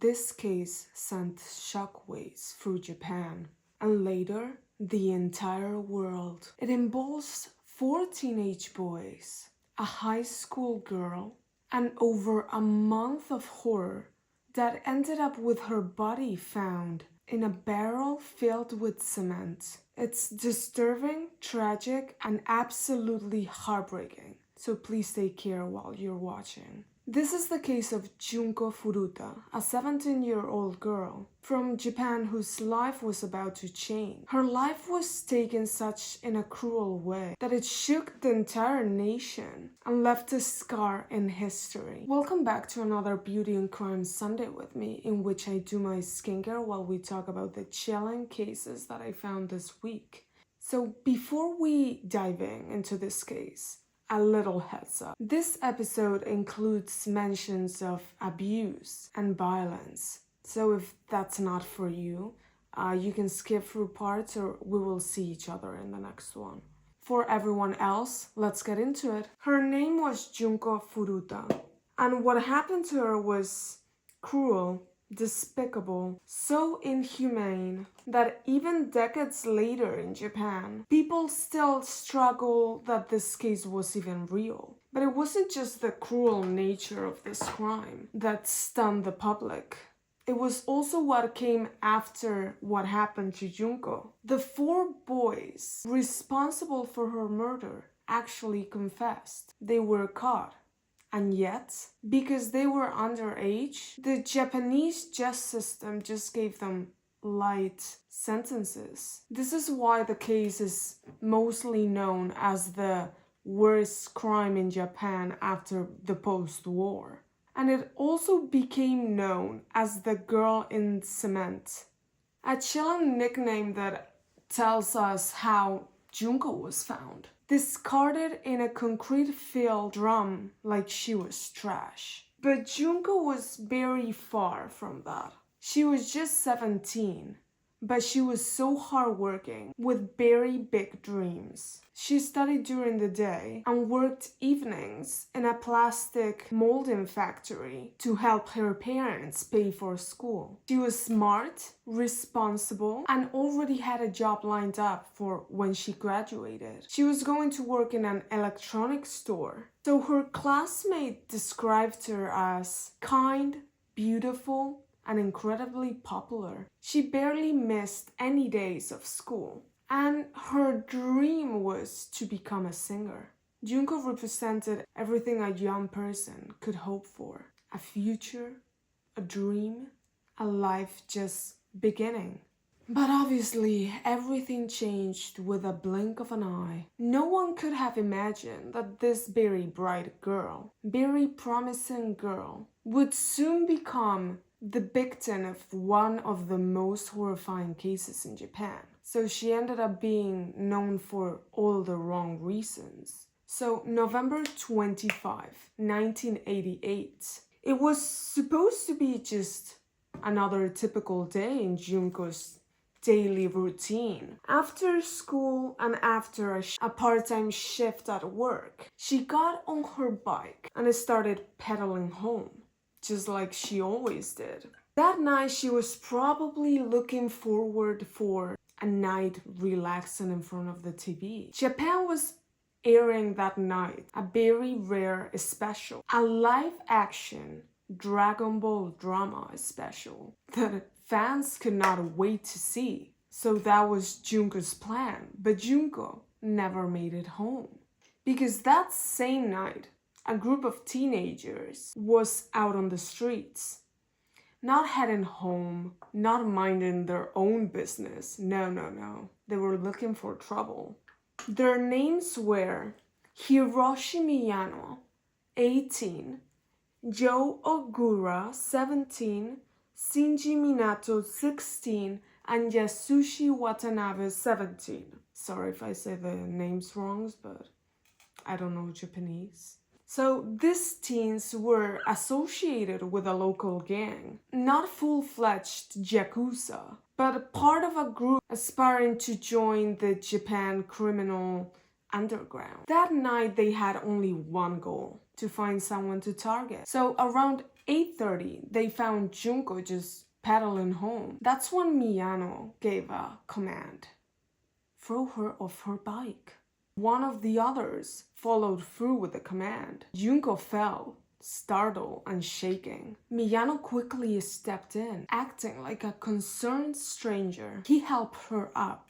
This case sent shockwaves through Japan and later the entire world. It involves 4 teenage boys, a high school girl, and over a month of horror that ended up with her body found in a barrel filled with cement. It's disturbing, tragic, and absolutely heartbreaking. So please take care while you're watching. This is the case of Junko Furuta, a 17-year-old girl from Japan whose life was about to change. Her life was taken such in a cruel way that it shook the entire nation and left a scar in history. Welcome back to another Beauty and Crime Sunday with me, in which I do my skincare while we talk about the chilling cases that I found this week. So before we dive into this case, a little heads up. This episode includes mentions of abuse and violence. So if that's not for you, you can skip through parts or we will see each other in the next one. For everyone else, let's get into it. Her name was Junko Furuta, and what happened to her was cruel, despicable, so inhumane that even decades later in Japan, people still struggle that this case was even real. But it wasn't just the cruel nature of this crime that stunned the public. It was also what came after what happened to Junko. The 4 boys responsible for her murder actually confessed. They were caught. And yet, because they were underage, the Japanese justice system just gave them light sentences. This is why the case is mostly known as the worst crime in Japan after the post-war. And it also became known as the girl in cement, a chilling nickname that tells us how Junko was found. Discarded in a concrete-filled drum like she was trash. But Junko was very far from that. She was just 17, but she was so hardworking with very big dreams. She studied during the day and worked evenings in a plastic molding factory to help her parents pay for school. She was smart, responsible, and already had a job lined up for when she graduated. She was going to work in an electronics store. So her classmate described her as kind, beautiful, and incredibly popular. She barely missed any days of school. And her dream was to become a singer. Junko represented everything a young person could hope for. A future, a dream, a life just beginning. But obviously, everything changed with a blink of an eye. No one could have imagined that this very bright girl, very promising girl, would soon become the victim of one of the most horrifying cases in Japan. So she ended up being known for all the wrong reasons. So November 25, 1988. It was supposed to be just another typical day in Junko's daily routine. After school and after a part-time shift at work, she got on her bike and started pedaling home, just like she always did. That night, she was probably looking forward for a night relaxing in front of the TV. Japan was airing that night a very rare special, a live-action Dragon Ball drama special that fans could not wait to see. So that was Junko's plan, but Junko never made it home. Because that same night, a group of teenagers was out on the streets. Not heading home, not minding their own business. No. They were looking for trouble. Their names were Hiroshi Miyano, 18, Joe Ogura, 17, Shinji Minato, 16, and Yasushi Watanabe, 17. Sorry if I say the names wrong, but I don't know Japanese. So these teens were associated with a local gang, not full-fledged yakuza, but part of a group aspiring to join the Japan criminal underground. That night they had only one goal: to find someone to target. So around 8:30, they found Junko just pedaling home. That's when Miyano gave a command. Throw her off her bike. One of the others followed through with the command. Junko fell, startled and shaking. Miyano quickly stepped in, acting like a concerned stranger. He helped her up,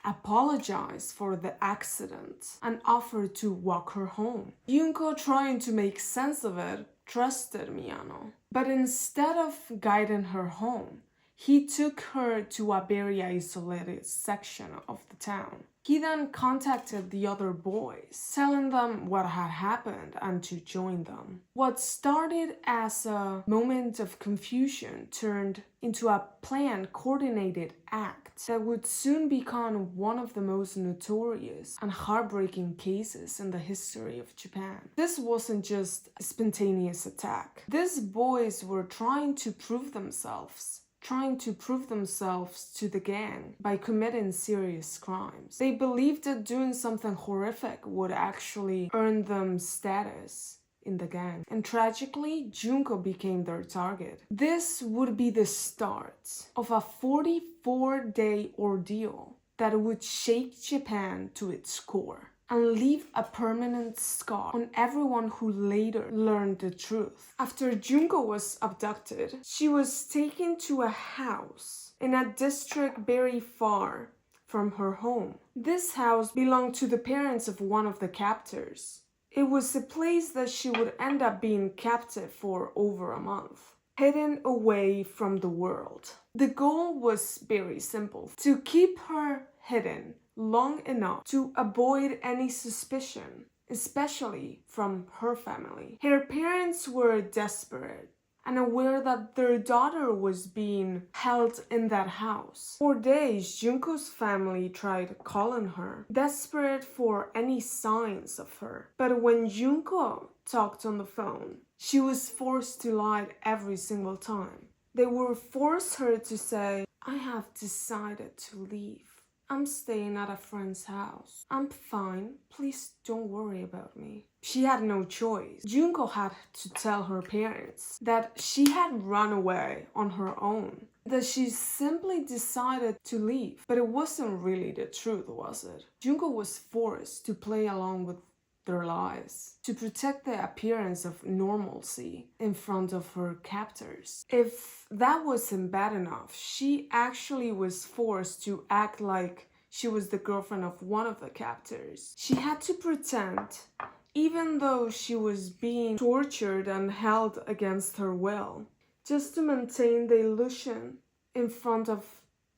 apologized for the accident, and offered to walk her home. Junko, trying to make sense of it, trusted Miyano. But instead of guiding her home, he took her to a very isolated section of the town. He then contacted the other boys, telling them what had happened and to join them. What started as a moment of confusion turned into a planned, coordinated act that would soon become one of the most notorious and heartbreaking cases in the history of Japan. This wasn't just a spontaneous attack. These boys were trying to prove themselves to the gang by committing serious crimes. They believed that doing something horrific would actually earn them status in the gang. And tragically, Junko became their target. This would be the start of a 44-day ordeal that would shake Japan to its core and leave a permanent scar on everyone who later learned the truth. After Junko was abducted, she was taken to a house in a district very far from her home. This house belonged to the parents of one of the captors. It was a place that she would end up being captive for over a month, hidden away from the world. The goal was very simple: to keep her hidden long enough to avoid any suspicion, especially from her family. Her parents were desperate and aware that their daughter was being held in that house. For days, Junko's family tried calling her, desperate for any signs of her. But when Junko talked on the phone, she was forced to lie every single time. They would force her to say, "I have decided to leave. I'm staying at a friend's house. I'm fine. Please don't worry about me." She had no choice. Junko had to tell her parents that she had run away on her own, that she simply decided to leave. But it wasn't really the truth, was it? Junko was forced to play along with their lives to protect the appearance of normalcy in front of her captors. If that wasn't bad enough, she actually was forced to act like she was the girlfriend of one of the captors. She had to pretend, even though she was being tortured and held against her will, just to maintain the illusion in front of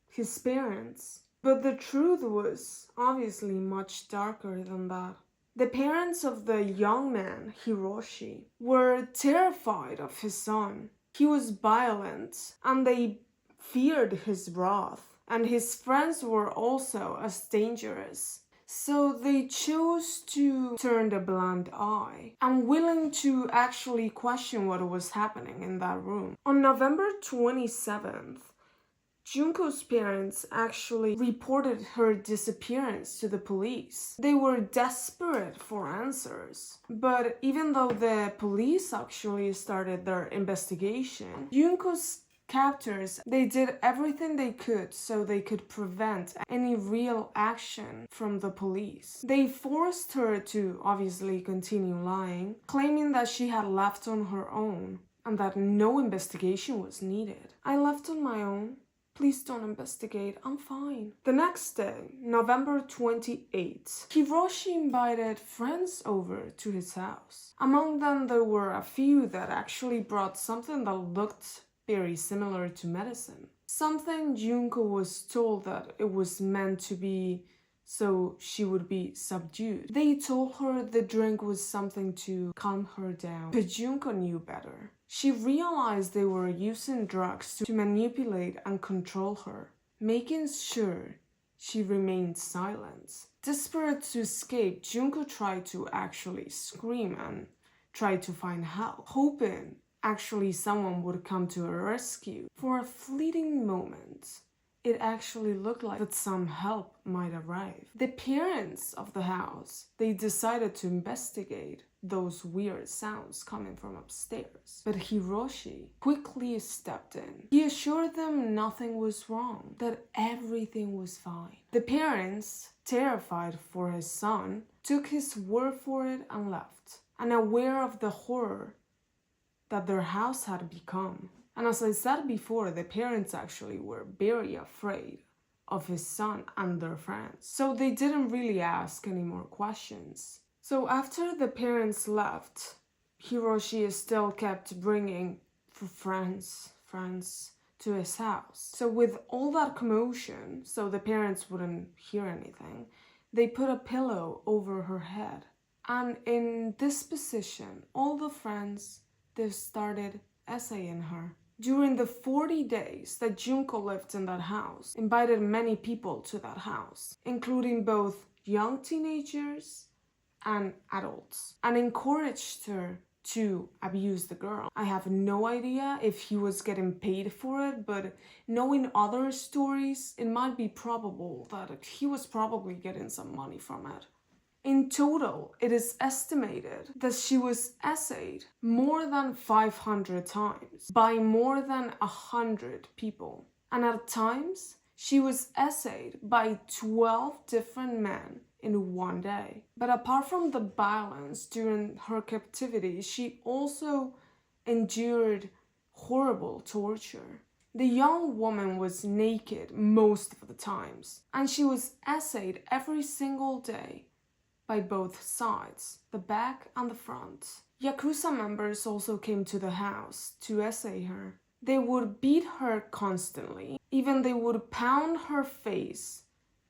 his parents. But the truth was obviously much darker than that. The parents of the young man, Hiroshi, were terrified of his son. He was violent, and they feared his wrath, and his friends were also as dangerous. So they chose to turn a blind eye, unwilling to actually question what was happening in that room. On November 27th, Junko's parents actually reported her disappearance to the police. They were desperate for answers. But even though the police actually started their investigation, Junko's captors, they did everything they could so they could prevent any real action from the police. They forced her to obviously continue lying, claiming that she had left on her own and that no investigation was needed. "I left on my own. Please don't investigate. I'm fine." The next day, November 28th, Hiroshi invited friends over to his house. Among them, there were a few that actually brought something that looked very similar to medicine. Something Junko was told that it was meant to be so she would be subdued. They told her the drink was something to calm her down, but Junko knew better. She realized they were using drugs to manipulate and control her, making sure she remained silent. Desperate to escape, Junko tried to actually scream and tried to find help, hoping actually someone would come to her rescue. For a fleeting moment, it actually looked like that some help might arrive. The parents of the house, they decided to investigate. those weird sounds coming from upstairs. But Hiroshi quickly stepped in. He assured them nothing was wrong, that everything was fine. The parents, terrified for his son, took his word for it and left, unaware of the horror that their house had become. And as I said before, the parents actually were very afraid of his son and their friends. So they didn't really ask any more questions. So after the parents left, Hiroshi still kept bringing friends to his house. So with all that commotion, so the parents wouldn't hear anything, they put a pillow over her head. And in this position, all the friends, they started essaying her. During the 40 days that Junko lived in that house, invited many people to that house, including both young teenagers and adults, and encouraged her to abuse the girl. I have no idea if he was getting paid for it, but knowing other stories, it might be probable that he was probably getting some money from it. In total, it is estimated that she was essayed more than 500 times by more than 100 people. And at times, she was essayed by 12 different men in one day. But apart from the violence during her captivity, she also endured horrible torture. The young woman was naked most of the times, and she was essayed every single day by both sides, the back and the front. Yakuza members also came to the house to essay her. They would beat her constantly. Even they would pound her face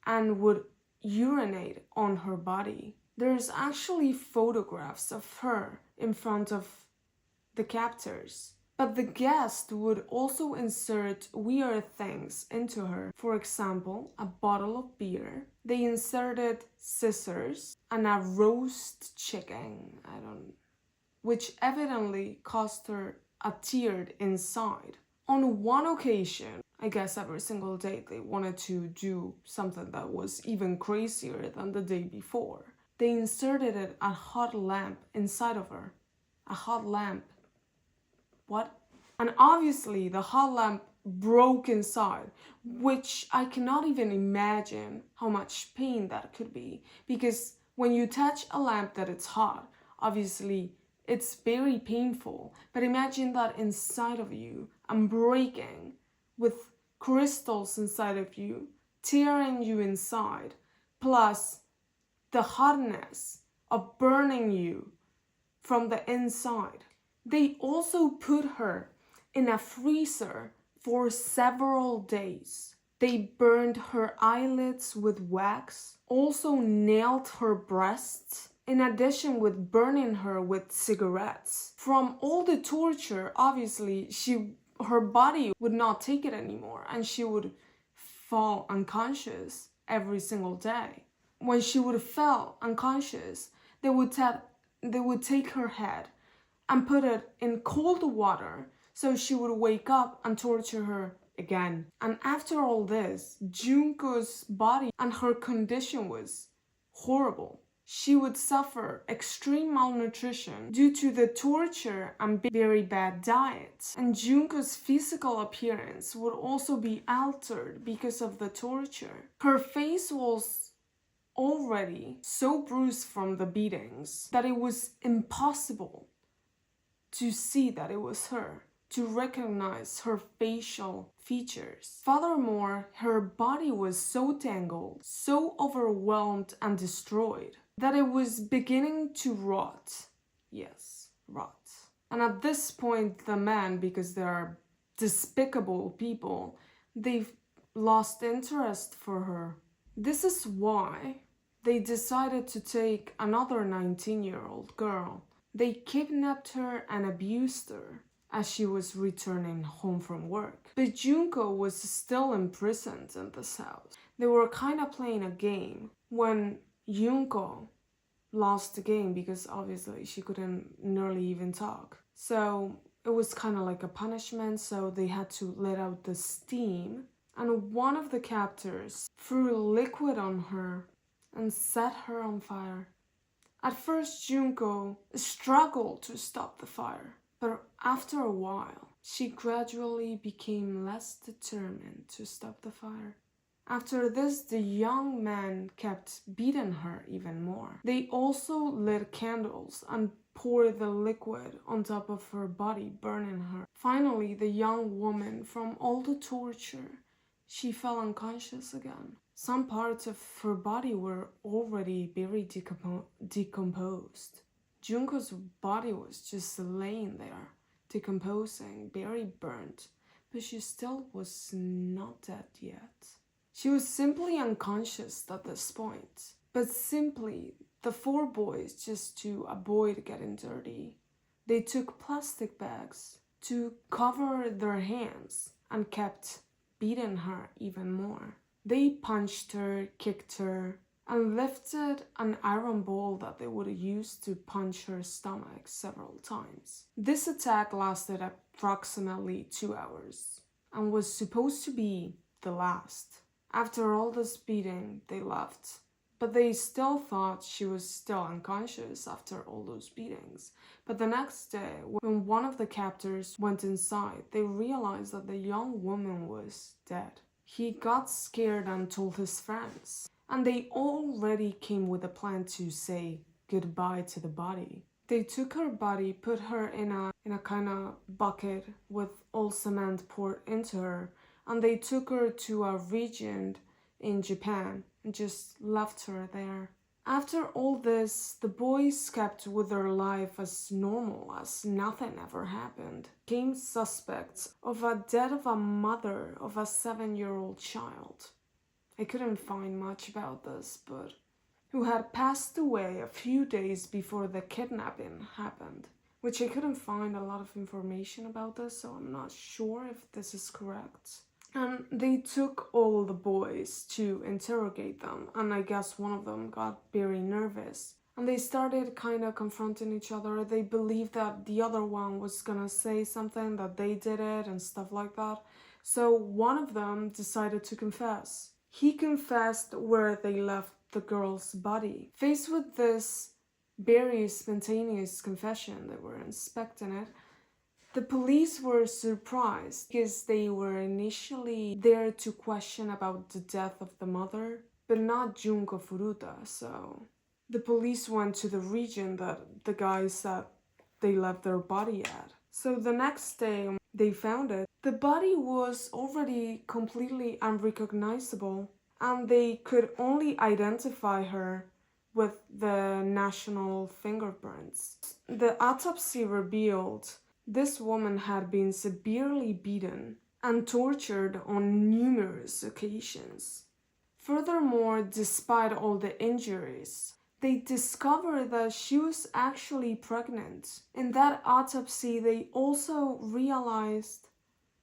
and would urinate on her body. There's actually photographs of her in front of the captors. But the guest would also insert weird things into her. For example, a bottle of beer. They inserted scissors and a roast chicken, which evidently caused her a tear inside. On one occasion, I guess every single day, they wanted to do something that was even crazier than the day before. They inserted a hot lamp inside of her. A hot lamp. What? And obviously the hot lamp broke inside, which I cannot even imagine how much pain that could be. Because when you touch a lamp that it's hot, obviously it's very painful. But imagine that inside of you and breaking with crystals inside of you, tearing you inside, plus the hotness of burning you from the inside. They also put her in a freezer for several days. They burned her eyelids with wax, also nailed her breasts, in addition with burning her with cigarettes. From all the torture, obviously, her body would not take it anymore and she would fall unconscious every single day. When she would fall unconscious, they would take her head and put it in cold water so she would wake up and torture her again. And after all this, Junko's body and her condition was horrible. She would suffer extreme malnutrition due to the torture and very bad diet. And Junko's physical appearance would also be altered because of the torture. Her face was already so bruised from the beatings that it was impossible to see that it was her, to recognize her facial features. Furthermore, her body was so tangled, so overwhelmed and destroyed, that it was beginning to rot. Yes, rot. And at this point, the men, because they are despicable people, they've lost interest for her. This is why they decided to take another 19-year-old girl. They kidnapped her and abused her as she was returning home from work. But Junko was still imprisoned in this house. They were kind of playing a game when Junko lost the game because obviously she couldn't nearly even talk. So it was kind of like a punishment, so they had to let out the steam. And one of the captors threw liquid on her and set her on fire. At first, Junko struggled to stop the fire, but after a while, she gradually became less determined to stop the fire. After this, the young man kept beating her even more. They also lit candles and poured the liquid on top of her body, burning her. Finally, the young woman, from all the torture, she fell unconscious again. Some parts of her body were already very decomposed. Junko's body was just laying there, decomposing, very burnt, but she still was not dead yet. She was simply unconscious at this point, but simply the four boys, just to avoid getting dirty, they took plastic bags to cover their hands and kept beating her even more. They punched her, kicked her, and lifted an iron ball that they would use to punch her stomach several times. This attack lasted approximately 2 hours and was supposed to be the last. After all this beating, they left, but they still thought she was still unconscious after all those beatings. But the next day, when one of the captors went inside, they realized that the young woman was dead. He got scared and told his friends, and they already came with a plan to say goodbye to the body. They took her body, put her in a kind of bucket with all cement poured into her, and they took her to a region in Japan and just left her there. After all this, the boys kept with their life as normal as nothing ever happened. Became suspects of a death of a mother of a 7-year-old child. I couldn't find much about this, but who had passed away a few days before the kidnapping happened, which I couldn't find a lot of information about this, so I'm not sure if this is correct. And they took all the boys to interrogate them, and I guess one of them got very nervous. And they started kind of confronting each other. They believed that the other one was gonna say something, that they did it and stuff like that. So one of them decided to confess. He confessed where they left the girl's body. Faced with this very spontaneous confession, they were inspecting it. The police were surprised because they were initially there to question about the death of the mother, but not Junko Furuta, so the police went to the region that the guys said they left their body at. So the next day they found it. The body was already completely unrecognizable, and they could only identify her with the national fingerprints. The autopsy revealed this woman had been severely beaten and tortured on numerous occasions. Furthermore, despite all the injuries, they discovered that she was actually pregnant. In that autopsy, they also realized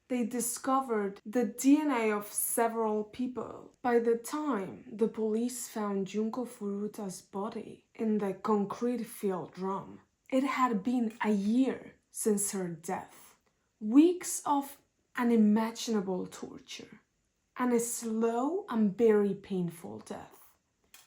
they discovered the DNA of several people. By the time the police found Junko Furuta's body in the concrete-filled drum, it had been a year since her death. Weeks of unimaginable torture and a slow and very painful death.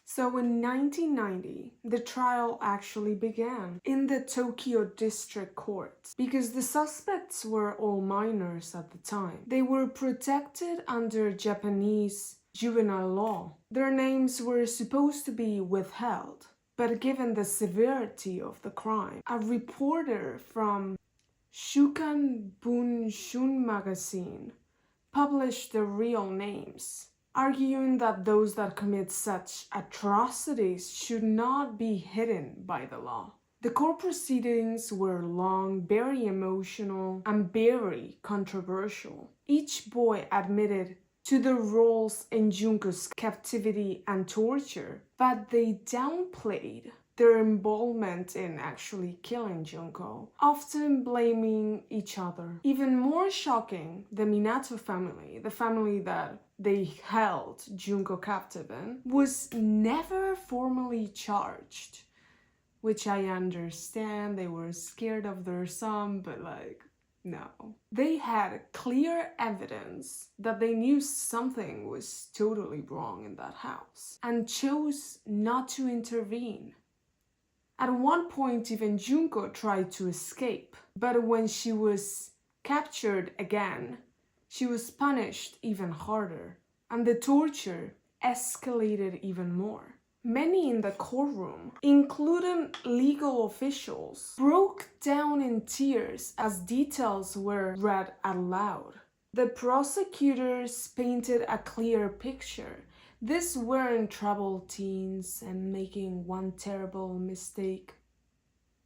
So in 1990, the trial actually began in the Tokyo District Court because the suspects were all minors at the time. They were protected under Japanese juvenile law. Their names were supposed to be withheld. But given the severity of the crime, a reporter from Shukan Bunshun magazine published the real names, arguing that those that commit such atrocities should not be hidden by the law. The court proceedings were long, very emotional, and very controversial. Each boy admitted to the roles in Junko's captivity and torture, but they downplayed their involvement in actually killing Junko, often blaming each other. Even more shocking, the Minato family, the family that they held Junko captive in, was never formally charged, which I understand. They were scared of their son, but no. They had clear evidence that they knew something was totally wrong in that house and chose not to intervene. At one point, even Junko tried to escape, but when she was captured again, she was punished even harder, and the torture escalated even more. Many in the courtroom, including legal officials, broke down in tears as details were read aloud. The prosecutors painted a clear picture. These weren't troubled teens and making one terrible mistake.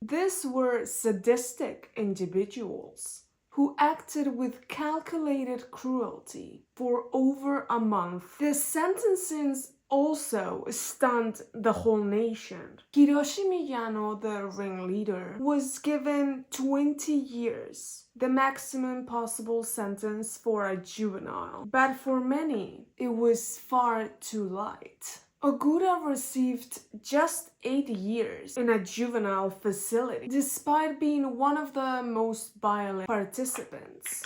These were sadistic individuals who acted with calculated cruelty for over a month. The sentencings also stunned the whole nation. Hiroshi Miyano, the ringleader, was given 20 years, the maximum possible sentence for a juvenile. But for many, it was far too light. Ogura received just 8 years in a juvenile facility, despite being one of the most violent participants.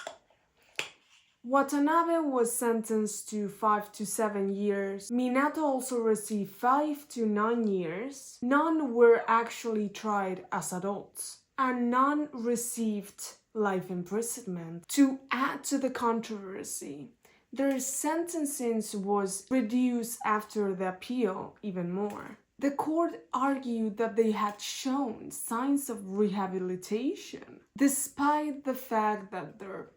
Watanabe was sentenced to 5 to 7 years. Minato also received 5 to 9 years. None were actually tried as adults, and none received life imprisonment. To add to the controversy, their sentencing was reduced after the appeal even more. The court argued that they had shown signs of rehabilitation, despite the fact that their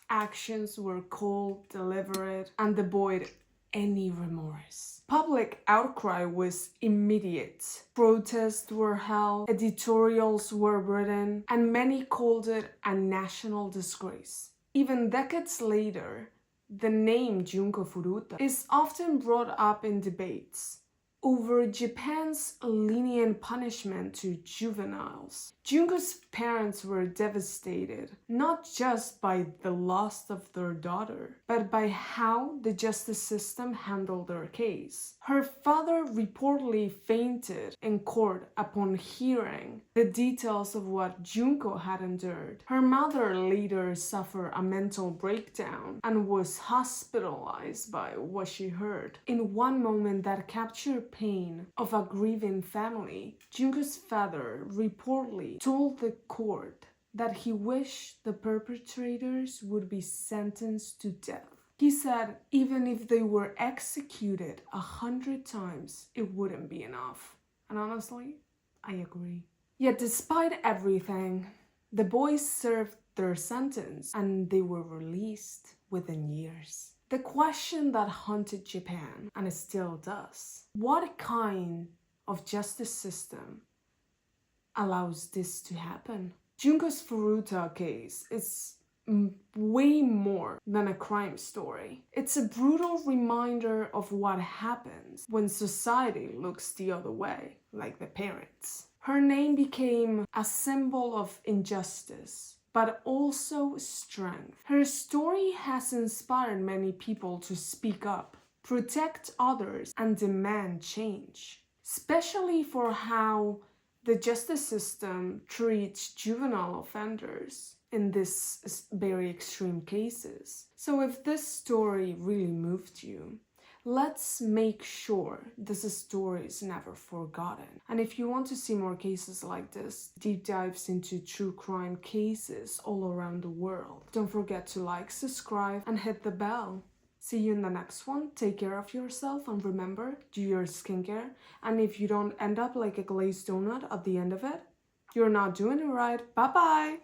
actions were cold, deliberate, and devoid any remorse. Public outcry was immediate. Protests were held, editorials were written, and many called it a national disgrace. Even decades later, the name Junko Furuta is often brought up in debates over Japan's lenient punishment to juveniles. Junko's parents were devastated, not just by the loss of their daughter, but by how the justice system handled their case. Her father reportedly fainted in court upon hearing the details of what Junko had endured. Her mother later suffered a mental breakdown and was hospitalized by what she heard. In one moment that captured pain of a grieving family, Junko's father reportedly told the court that he wished the perpetrators would be sentenced to death. He said even if they were executed 100 times, it wouldn't be enough. And honestly, I agree. Yet despite everything, the boys served their sentence and they were released within years. The question that haunted Japan, and it still does, what kind of justice system allows this to happen? Junko's Furuta case is way more than a crime story. It's a brutal reminder of what happens when society looks the other way, like the parents. Her name became a symbol of injustice, but also strength. Her story has inspired many people to speak up, protect others, and demand change, especially for how the justice system treats juvenile offenders in these very extreme cases. So if this story really moved you, let's make sure this story is never forgotten. And if you want to see more cases like this, deep dives into true crime cases all around the world, don't forget to like, subscribe, and hit the bell. See you in the next one. Take care of yourself, and remember, do your skincare. And if you don't end up like a glazed donut at the end of it, you're not doing it right. Bye-bye!